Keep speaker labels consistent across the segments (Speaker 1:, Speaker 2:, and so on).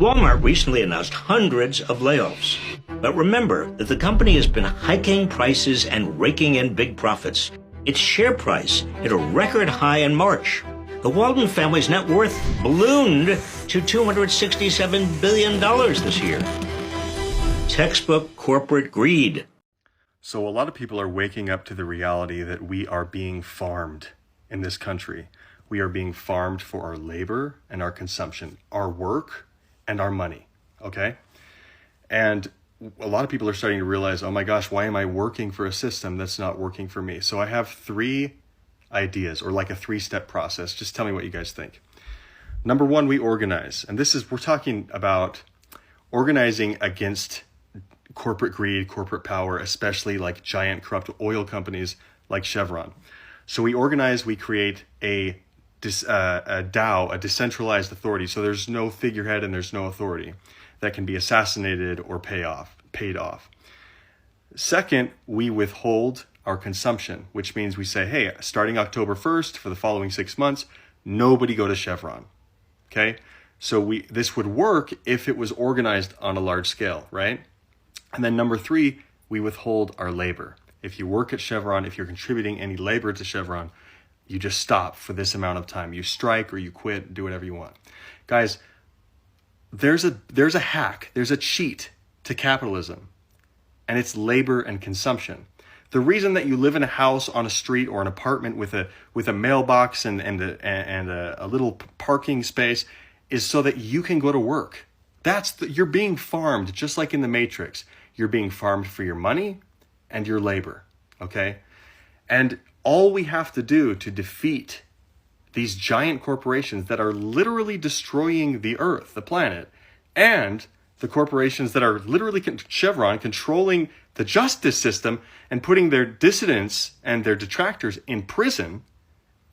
Speaker 1: Walmart recently announced hundreds of layoffs. But remember that the company has been hiking prices and raking in big profits. Its share price hit a record high in March. The Walton family's net worth ballooned to $267 billion this year. Textbook corporate greed.
Speaker 2: So a lot of people are waking up to the reality that we are being farmed in this country. We are being farmed for our labor and our consumption, our work and our money, okay? And a lot of people are starting to realize, oh my gosh, why am I working for a system that's not working for me? So I have 3 ideas, or like a 3-step process. Just tell me what you guys think. Number 1, we organize. And we're talking about organizing against corporate greed, corporate power, especially like giant corrupt oil companies like Chevron. So we organize, we create a DAO, a decentralized authority. So there's no figurehead and there's no authority that can be assassinated or paid off. Second, we withhold our consumption, which means we say, hey, starting October 1st for the following 6 months, nobody go to Chevron. Okay? So this would work if it was organized on a large scale, right? And then number 3, we withhold our labor. If you work at Chevron, if you're contributing any labor to Chevron, you just stop for this amount of time. You strike or you quit, do whatever you want. Guys, there's a hack, there's a cheat to capitalism, and it's labor and consumption. The reason that you live in a house, on a street, or an apartment with a mailbox and a little parking space is so that you can go to work. You're being farmed, just like in the Matrix. You're being farmed for your money and your labor, okay? And all we have to do to defeat these giant corporations that are literally destroying the earth, the planet, and the corporations that are literally Chevron controlling the justice system and putting their dissidents and their detractors in prison.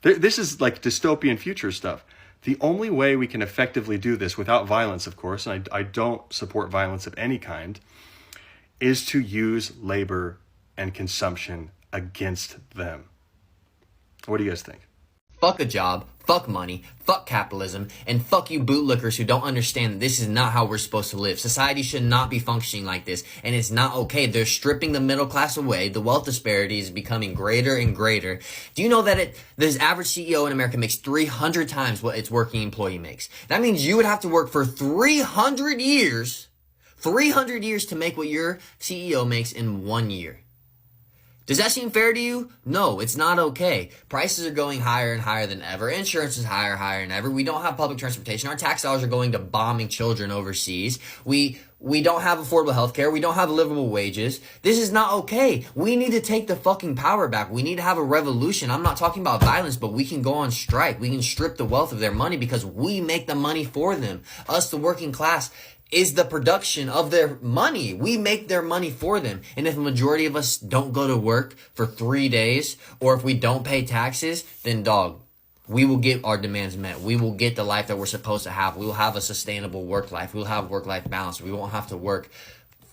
Speaker 2: This is like dystopian future stuff. The only way we can effectively do this without violence, of course, and I don't support violence of any kind, is to use labor and consumption against them. What do you guys think?
Speaker 3: Fuck a job, fuck money, fuck capitalism, and fuck you bootlickers who don't understand that this is not how we're supposed to live. Society should not be functioning like this, and it's not okay. They're stripping the middle class away. The wealth disparity is becoming greater and greater. Do you know that this average CEO in America makes 300 times what its working employee makes? That means you would have to work for 300 years to make what your CEO makes in 1 year. Does that seem fair to you? No, it's not okay. Prices are going higher and higher than ever. Insurance is higher than ever. We don't have public transportation. Our tax dollars are going to bombing children overseas. We don't have affordable health care. We don't have livable wages. This is not okay. We need to take the fucking power back. We need to have a revolution. I'm not talking about violence, but we can go on strike. We can strip the wealth of their money because we make the money for them. Us, the working class, is the production of their money. We make their money for them. And if a majority of us don't go to work for 3 days, or if we don't pay taxes, then dog, we will get our demands met. We will get the life that we're supposed to have. We will have a sustainable work life. We'll have work-life balance. We won't have to work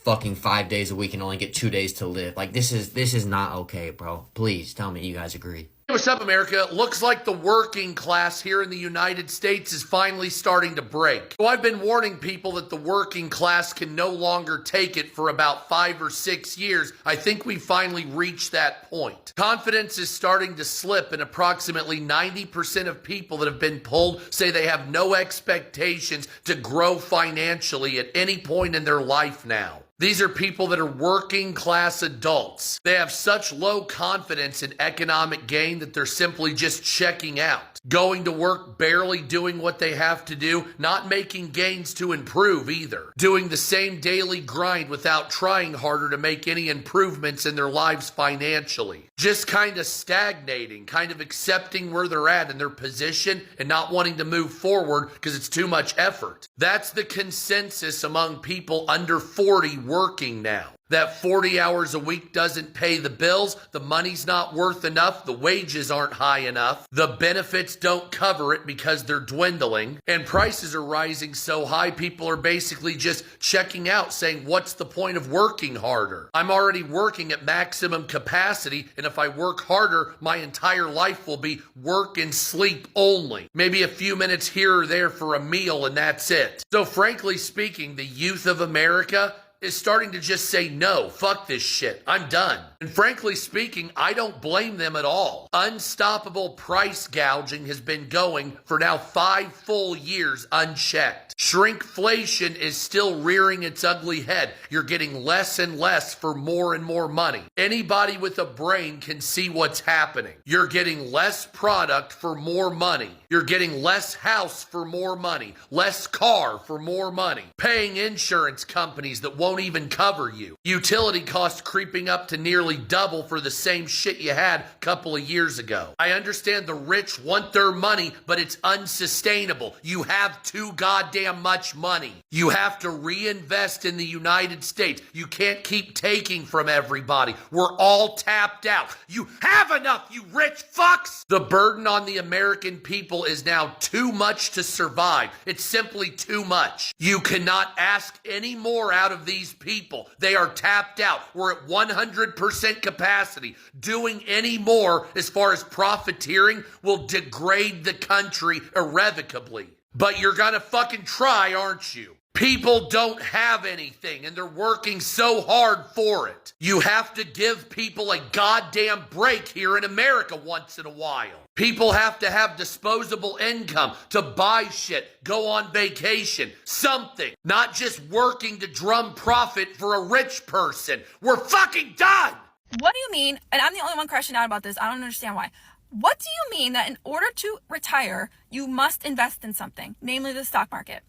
Speaker 3: fucking 5 days a week and only get 2 days to live. Like, this is not okay, bro. Please tell me you guys agree.
Speaker 4: Hey, what's up, America? Looks like the working class here in the United States is finally starting to break. So I've been warning people that the working class can no longer take it for about 5 or 6 years. I think we finally reached that point. Confidence is starting to slip, and approximately 90% of people that have been polled say they have no expectations to grow financially at any point in their life now. These are people that are working class adults. They have such low confidence in economic gain that they're simply just checking out. Going to work, barely doing what they have to do, not making gains to improve either. Doing the same daily grind without trying harder to make any improvements in their lives financially. Just kind of stagnating, kind of accepting where they're at in their position and not wanting to move forward because it's too much effort. That's the consensus among people under 40 working now. That 40 hours a week doesn't pay the bills, the money's not worth enough, the wages aren't high enough, the benefits don't cover it because they're dwindling, and prices are rising so high people are basically just checking out saying, what's the point of working harder? I'm already working at maximum capacity, and if I work harder, my entire life will be work and sleep only. Maybe a few minutes here or there for a meal and that's it. So frankly speaking, the youth of America is starting to just say, no, fuck this shit, I'm done. And frankly speaking, I don't blame them at all. Unstoppable price gouging has been going for now 5 full years unchecked. Shrinkflation is still rearing its ugly head. You're getting less and less for more and more money. Anybody with a brain can see what's happening. You're getting less product for more money. You're getting less house for more money, less car for more money, paying insurance companies that won't even cover you. Utility costs creeping up to nearly double for the same shit you had a couple of years ago. I understand the rich want their money, but it's unsustainable. You have too goddamn much money. You have to reinvest in the United States. You can't keep taking from everybody. We're all tapped out. You have enough, you rich fucks! The burden on the American people is now too much to survive. It's simply too much. You cannot ask any more out of these people. They are tapped out. We're at 100% capacity. Doing any more as far as profiteering will degrade the country irrevocably. But you're gonna fucking try, aren't you? People don't have anything and they're working so hard for it. You have to give people a goddamn break here in America once in a while. People have to have disposable income to buy shit, go on vacation, something. Not just working to drum profit for a rich person. We're fucking done!
Speaker 5: What do you mean, and I'm the only one crashing out about this, I don't understand why. What do you mean that in order to retire, you must invest in something, namely the stock market?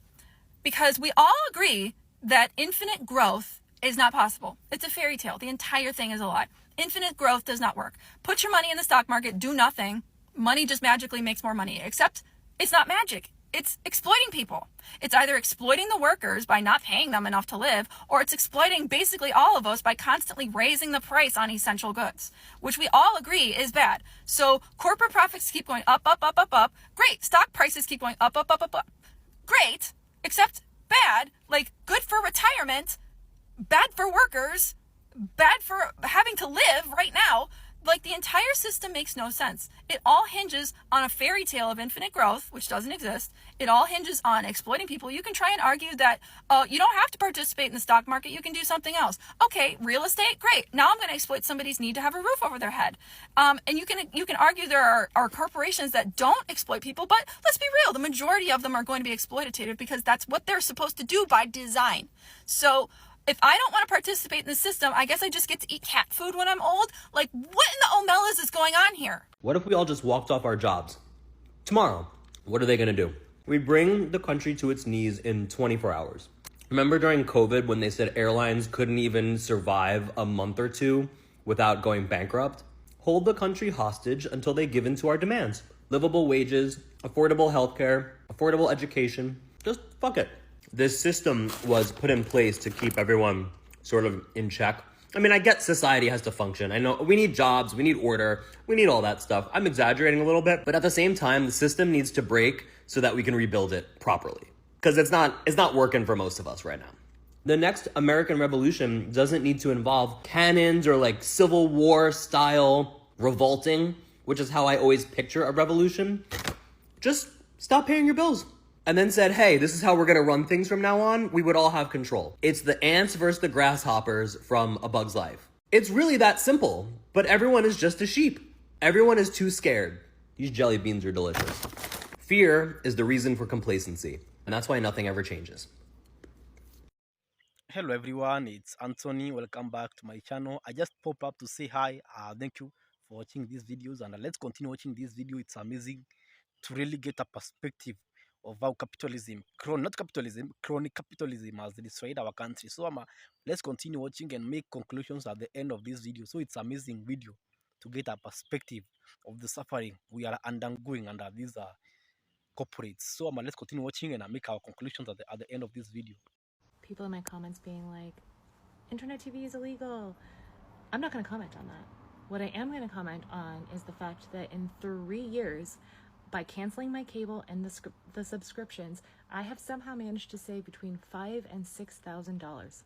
Speaker 5: Because we all agree that infinite growth is not possible. It's a fairy tale. The entire thing is a lie. Infinite growth does not work. Put your money in the stock market, do nothing. Money just magically makes more money, except it's not magic. It's exploiting people. It's either exploiting the workers by not paying them enough to live, or it's exploiting basically all of us by constantly raising the price on essential goods, which we all agree is bad. So corporate profits keep going up, up, up, up, up. Great. Stock prices keep going up, up, up, up, up. Great. Except bad, like good for retirement, bad for workers, bad for having to live right now. Like the entire system makes no sense. It all hinges on a fairy tale of infinite growth, which doesn't exist. It all hinges on exploiting people. You can try and argue that you don't have to participate in the stock market. You can do something else. Okay, real estate, great. Now I'm going to exploit somebody's need to have a roof over their head. And you can argue there are corporations that don't exploit people, but let's be real. The majority of them are going to be exploitative because that's what they're supposed to do by design. So if I don't want to participate in the system, I guess I just get to eat cat food when I'm old? Like, what in the Omelas is going on here?
Speaker 6: What if we all just walked off our jobs? Tomorrow, what are they going to do? We bring the country to its knees in 24 hours. Remember during COVID when they said airlines couldn't even survive a month or two without going bankrupt? Hold the country hostage until they give in to our demands. Livable wages, affordable healthcare, affordable education. Just fuck it. This system was put in place to keep everyone sort of in check. I mean, I get society has to function. I know we need jobs, we need order, we need all that stuff. I'm exaggerating a little bit, but at the same time, the system needs to break so that we can rebuild it properly. Because it's not working for most of us right now. The next American Revolution doesn't need to involve cannons or like Civil War style revolting, which is how I always picture a revolution. Just stop paying your bills. And then said, hey, this is how we're going to run things from now on, we would all have control. It's the ants versus the grasshoppers from A Bug's Life. It's really that simple, but everyone is just a sheep. Everyone is too scared. These jelly beans are delicious. Fear is the reason for complacency, and that's why nothing ever changes.
Speaker 7: Hello everyone, it's Anthony. Welcome back to my channel. I just popped up to say hi. Thank you for watching these videos, and let's continue watching this video. It's amazing to really get a perspective of how capitalism, crony capitalism has destroyed our country. So let's continue watching and make conclusions at the end of this video. So it's amazing video to get a perspective of the suffering we are undergoing under these corporates. So let's continue watching and make our conclusions at the end of this video.
Speaker 8: People in my comments being like, internet TV is illegal. I'm not going to comment on that. What I am going to comment on is the fact that in 3 years, by canceling my cable and the subscriptions, I have somehow managed to save between $5,000 and $6,000.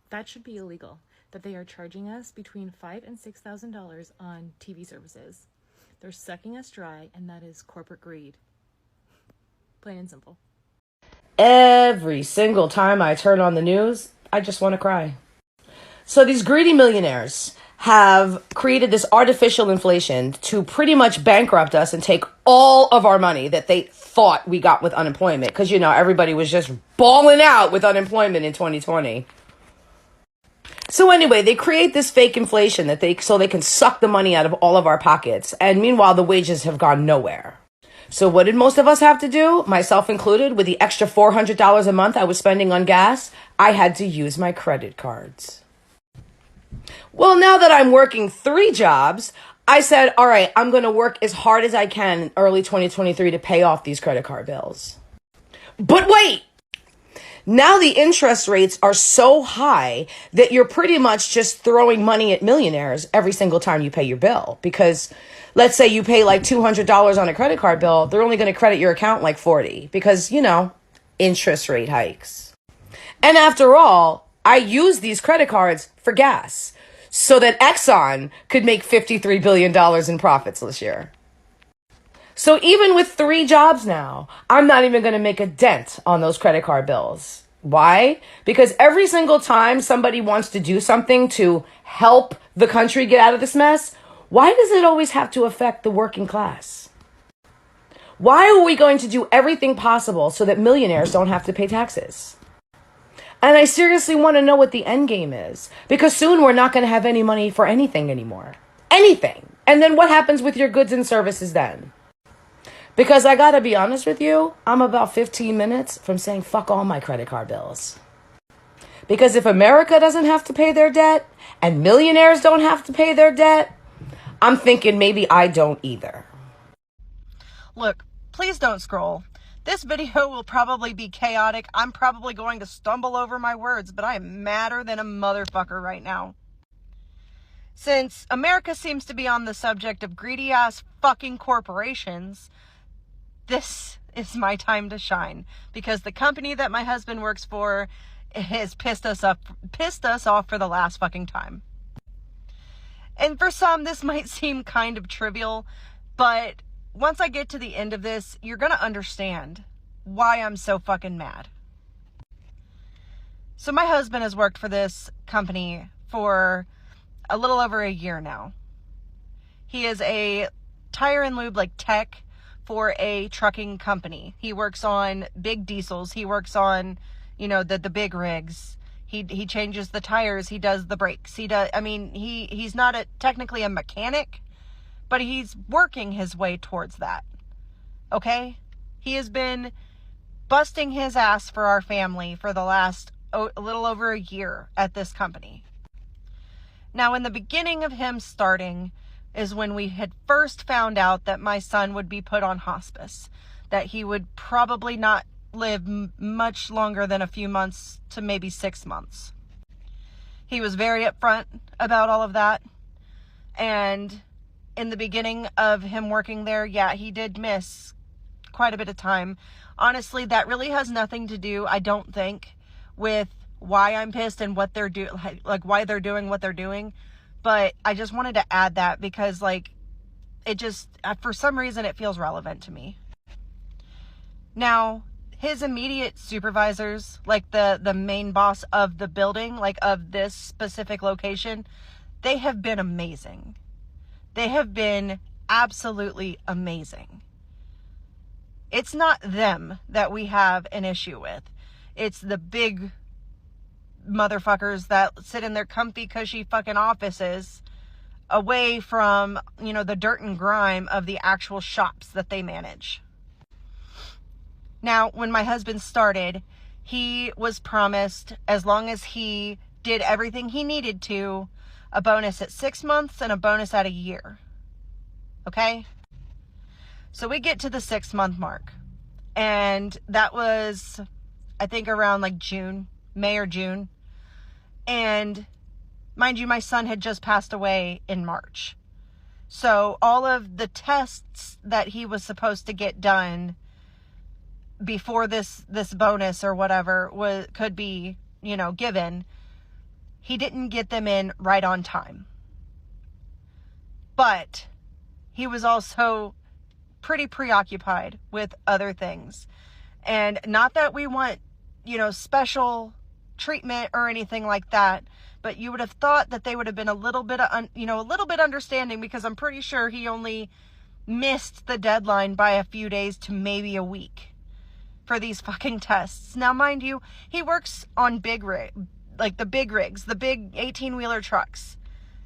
Speaker 8: That should be illegal, that they are charging us between $5,000 and $6,000 on TV services. They're sucking us dry, and that is corporate greed. Plain and simple.
Speaker 9: Every single time I turn on the news, I just want to cry. So these greedy millionaires have created this artificial inflation to pretty much bankrupt us and take all of our money that they thought we got with unemployment. Because, you know, everybody was just balling out with unemployment in 2020. So anyway, they create this fake inflation so they can suck the money out of all of our pockets. And meanwhile, the wages have gone nowhere. So what did most of us have to do, myself included, with the extra $400 a month I was spending on gas? I had to use my credit cards. Well, now that I'm working 3 jobs, I said, all right, I'm going to work as hard as I can in early 2023 to pay off these credit card bills. But wait! Now the interest rates are so high that you're pretty much just throwing money at millionaires every single time you pay your bill. Because let's say you pay like $200 on a credit card bill, they're only going to credit your account like $40 because, you know, interest rate hikes. And after all, I use these credit cards for gas so that Exxon could make $53 billion in profits this year. So even with 3 jobs now, I'm not even going to make a dent on those credit card bills. Why? Because every single time somebody wants to do something to help the country get out of this mess, why does it always have to affect the working class? Why are we going to do everything possible so that millionaires don't have to pay taxes? And I seriously want to know what the end game is, because soon we're not going to have any money for anything anymore. Anything. And then what happens with your goods and services then? Because I got to be honest with you, I'm about 15 minutes from saying fuck all my credit card bills. Because if America doesn't have to pay their debt and millionaires don't have to pay their debt, I'm thinking maybe I don't either.
Speaker 10: Look, please don't scroll. This video will probably be chaotic. I'm probably going to stumble over my words, but I am madder than a motherfucker right now. Since America seems to be on the subject of greedy ass fucking corporations, this is my time to shine, because the company that my husband works for has pissed us off for the last fucking time. And for some, this might seem kind of trivial, but once I get to the end of this, you're going to understand why I'm so fucking mad. So my husband has worked for this company for a little over a year now. He is a tire and lube tech for a trucking company. He works on big diesels. He works on, the big rigs. He changes the tires. He does the brakes. He's not technically a mechanic, but he's working his way towards that. Okay? He has been busting his ass for our family for the last a little over a year at this company. Now, in the beginning of him starting is when we had first found out that my son would be put on hospice, that he would probably not live much longer than a few months to maybe 6 months. He was very upfront about all of that. And in the beginning of him working there, yeah, he did miss quite a bit of time. Honestly, that really has nothing to do, I don't think, with why I'm pissed and what they're doing, why they're doing what they're doing. But I just wanted to add that because, it just, for some reason, it feels relevant to me. Now, his immediate supervisors, the main boss of the building, of this specific location, they have been amazing. They have been absolutely amazing. It's not them that we have an issue with. It's the big motherfuckers that sit in their comfy, cushy fucking offices away from, the dirt and grime of the actual shops that they manage. Now, when my husband started, he was promised, as long as he did everything he needed to, a bonus at 6 months and a bonus at a year. Okay? So we get to the 6-month mark. And that was, I think, around May or June. And mind you, my son had just passed away in March. So all of the tests that he was supposed to get done before this bonus or whatever could be, given, he didn't get them in right on time. But he was also pretty preoccupied with other things. And not that we want, special treatment or anything like that, but you would have thought that they would have been a little bit understanding, because I'm pretty sure he only missed the deadline by a few days to maybe a week for these fucking tests. Now, mind you, he works on the big rigs, the big 18-wheeler trucks.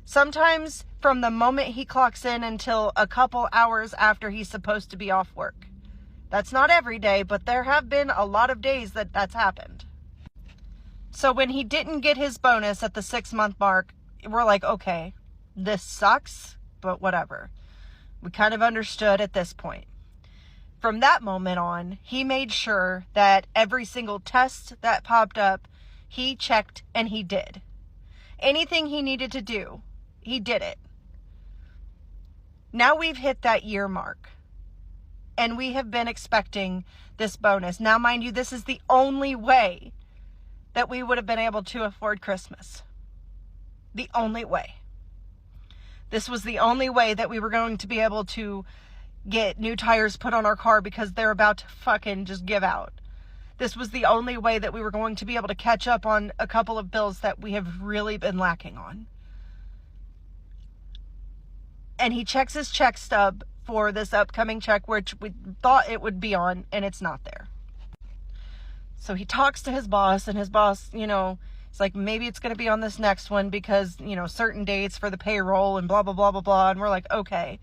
Speaker 10: Sometimes from the moment he clocks in until a couple hours after he's supposed to be off work. That's not every day, but there have been a lot of days that's happened. So when he didn't get his bonus at the 6-month mark, we're like, okay, this sucks, but whatever. We kind of understood at this point. From that moment on, he made sure that every single test that popped up, he checked and he did. Anything he needed to do, he did it. Now we've hit that year mark, and we have been expecting this bonus. Now, mind you, this is the only way that we would have been able to afford Christmas. The only way. This was the only way that we were going to be able to get new tires put on our car, because they're about to fucking just give out. This was the only way that we were going to be able to catch up on a couple of bills that we have really been lacking on. And he checks his check stub for this upcoming check, which we thought it would be on, and it's not there. So he talks to his boss, and his boss, it's like, maybe it's going to be on this next one because, certain dates for the payroll and blah, blah, blah, blah, blah. And we're like, okay.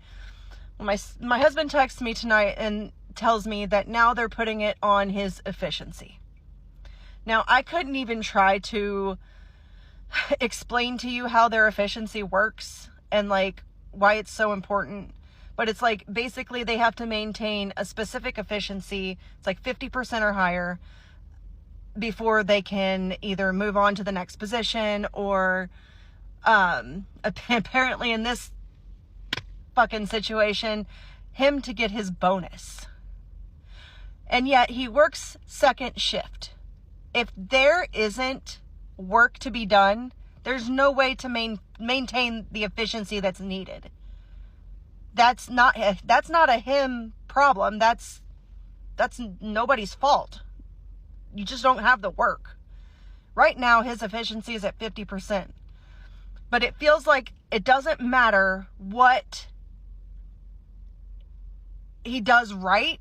Speaker 10: Well, my husband texts me tonight and tells me that now they're putting it on his efficiency. Now, I couldn't even try to explain to you how their efficiency works and why it's so important. But it's basically they have to maintain a specific efficiency. It's 50% or higher before they can either move on to the next position or apparently in this fucking situation, him to get his bonus. And yet he works second shift. If there isn't work to be done, there's no way to maintain the efficiency that's needed. That's not a him problem. That's nobody's fault. You just don't have the work. Right now, his efficiency is at 50%. But it feels like it doesn't matter what he does right.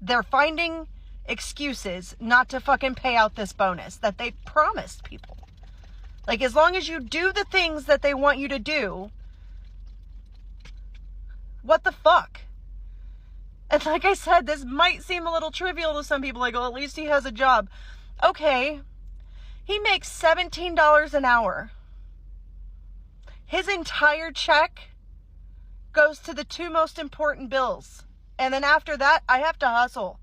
Speaker 10: They're finding excuses not to fucking pay out this bonus that they promised people. As long as you do the things that they want you to do, what the fuck? And like I said, this might seem a little trivial to some people. At least he has a job. Okay. He makes $17 an hour. His entire check goes to the two most important bills. And then after that, I have to hustle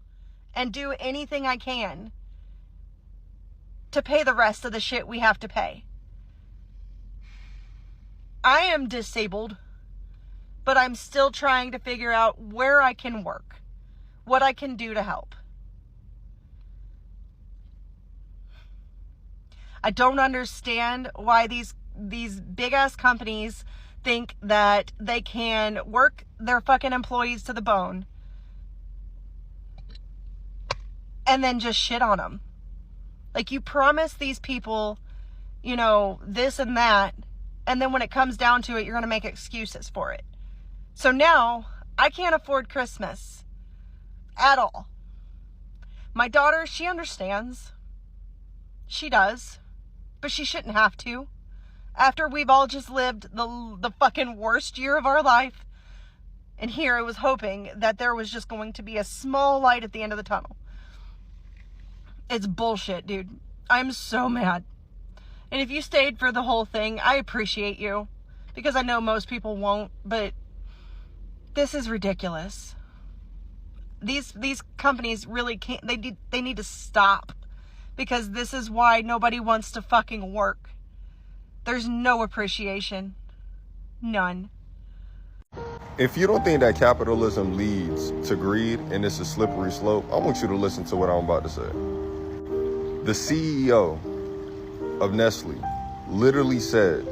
Speaker 10: and do anything I can to pay the rest of the shit we have to pay. I am disabled, but I'm still trying to figure out where I can work, what I can do to help. I don't understand why these big ass companies think that they can work their fucking employees to the bone and then just shit on them. You promise these people, this and that, and then when it comes down to it, you're going to make excuses for it. So now, I can't afford Christmas at all. My daughter, she understands. She does. But she shouldn't have to. After we've all just lived the fucking worst year of our life. And here I was hoping that there was just going to be a small light at the end of the tunnel. It's bullshit, dude. I'm so mad. And if you stayed for the whole thing, I appreciate you. Because I know most people won't, but this is ridiculous. These companies really can't, they need to stop. Because this is why nobody wants to fucking work. There's no appreciation. None.
Speaker 11: If you don't think that capitalism leads to greed and it's a slippery slope, I want you to listen to what I'm about to say. The CEO of Nestle literally said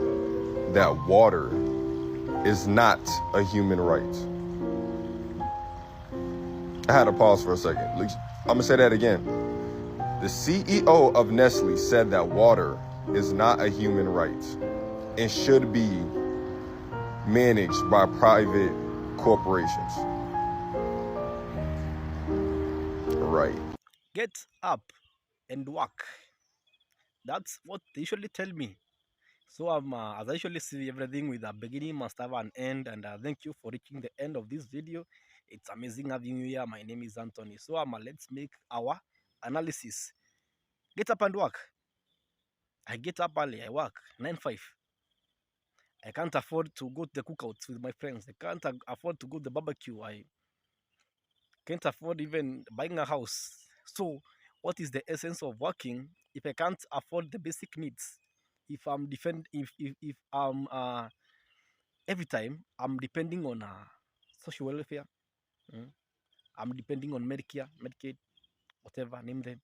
Speaker 11: that water is not a human right. I had to pause for a second. I'm gonna say that again. The CEO of Nestle said that water is not a human right and should be managed by private corporations. Right.
Speaker 7: Get up and work. That's what they usually tell me. So as I usually see, everything with a beginning must have an end. And thank you for reaching the end of this video. It's amazing having you here. My name is Anthony. So let's make our analysis. Get up and work. I get up early. I work 9-5. I can't afford to go to the cookouts with my friends. I can't afford to go to the barbecue. I can't afford even buying a house. So what is the essence of working if I can't afford the basic needs? If I'm if I'm every time I'm depending on social welfare, I'm depending on Medicare, Medicaid, whatever, name them.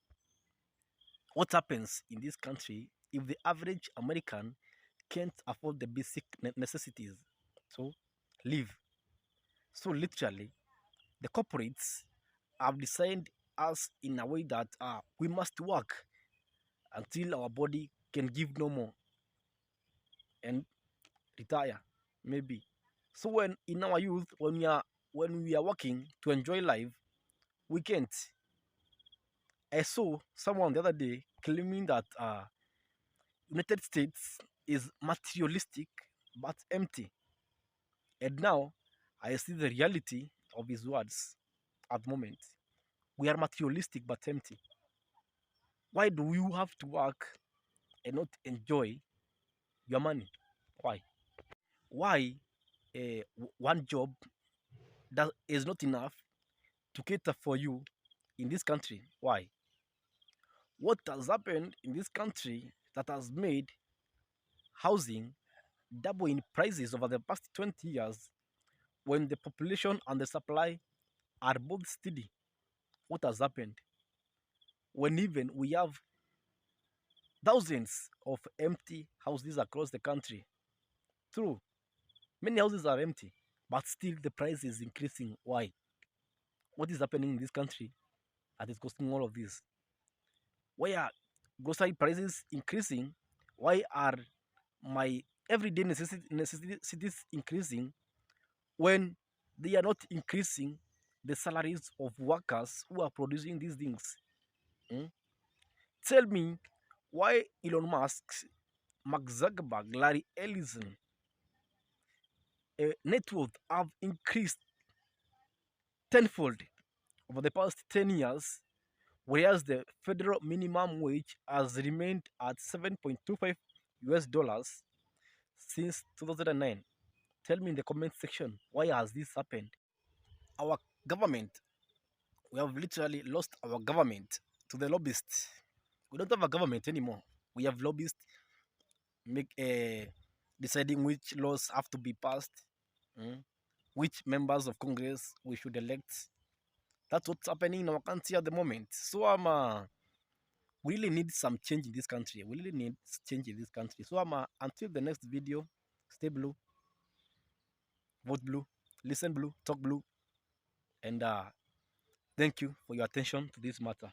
Speaker 7: What happens in this country if the average American can't afford the basic necessities? So live. So literally, the corporates have designed us in a way that we must work until our body can give no more and retire, maybe. So when in our youth, when we are working to enjoy life, we can't. I saw someone the other day claiming that United States is materialistic but empty, and now I see the reality of his words. At the moment, we are materialistic but empty. Why do you have to work and not enjoy your money? Why? Why one job that is not enough to cater for you in this country? Why? What has happened in this country that has made housing double in prices over the past 20 years when the population and the supply are both steady? What has happened? When even we have thousands of empty houses across the country. True, many houses are empty, but still the price is increasing. Why? What is happening in this country that is causing all of this? Why are grocery prices increasing? Why are my everyday necessities increasing when they are not increasing the salaries of workers who are producing these things? Tell me why Elon Musk, Mark Zuckerberg, Larry Ellison net worth have increased tenfold over the past 10 years, whereas the federal minimum wage has remained at 7.25 US dollars since 2009. Tell me in the comment section, why has this happened? Our government, we have literally lost our government to the lobbyists. We don't have a government anymore. We have lobbyists deciding which laws have to be passed, which members of Congress we should elect. That's what's happening in our country at the moment. So we really need some change in this country. We really need change in this country. So until the next video, stay blue, vote blue, listen blue, talk blue, and thank you for your attention to this matter.